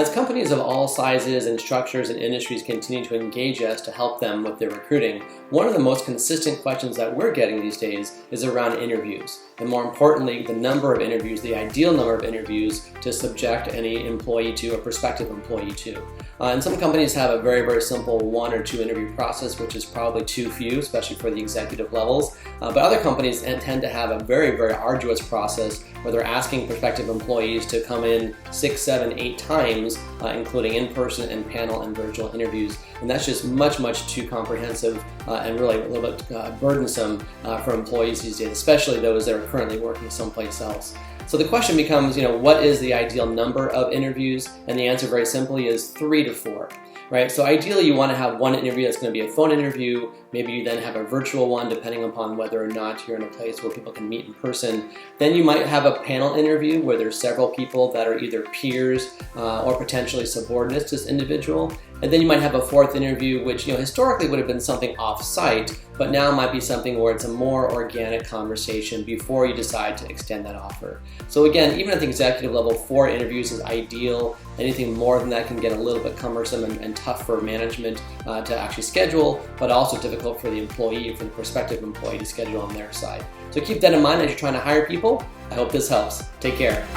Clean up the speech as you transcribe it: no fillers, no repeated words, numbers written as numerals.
As companies of all sizes and structures and industries continue to engage us to help them with their recruiting, one of the most consistent questions that we're getting these days is around interviews. And more importantly, the number of interviews, the ideal number of interviews to subject any employee to, a prospective employee to. And some companies have a very, very simple 1 or 2 interview process, which is probably too few, especially for the executive levels. But other companies tend to have a very, very arduous process where they're asking prospective employees to come in 6, 7, 8 times, including in-person and panel and virtual interviews. And that's just much, much too comprehensive and really a little bit burdensome for employees these days, especially those that are currently working someplace else. So the question becomes, what is the ideal number of interviews? And the answer very simply is 3 to 4. Right? So ideally you want to have one interview that's going to be a phone interview. Maybe you then have a virtual one depending upon whether or not you're in a place where people can meet in person. Then you might have a panel interview where there's several people that are either peers or potentially subordinates to this individual. And then you might have a 4th interview, which historically would have been something off-site, but now might be something where it's a more organic conversation before you decide to extend that offer. So again, even at the executive level, 4 interviews is ideal. Anything more than that can get a little bit cumbersome and tough for management to actually schedule, but also difficult for the employee, for the prospective employee to schedule on their side. So keep that in mind as you're trying to hire people. I hope this helps. Take care.